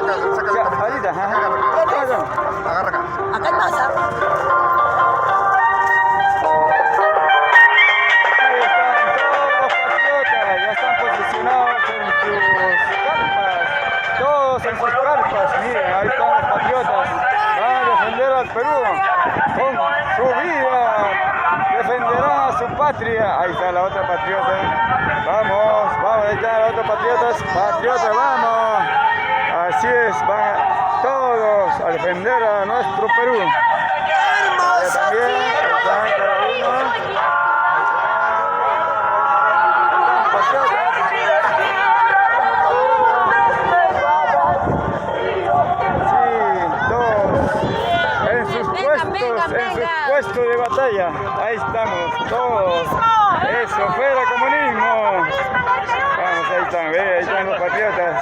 Ahorita, ajá. Agarra acá. Acá hay masa. Ya están posicionados en sus carpas, todos en sus carpas, miren, ahí están los patriotas, van a defender al Perú con su vida, defenderán a su patria, ahí está la otra patriota, vamos, ahí está la otra patriota, vamos, así es, van todos a defender a nuestro Perú. También están cada uno. En sus puestos de batalla, ahí estamos todos, eso, fuera comunismo, vamos, ahí están los patriotas.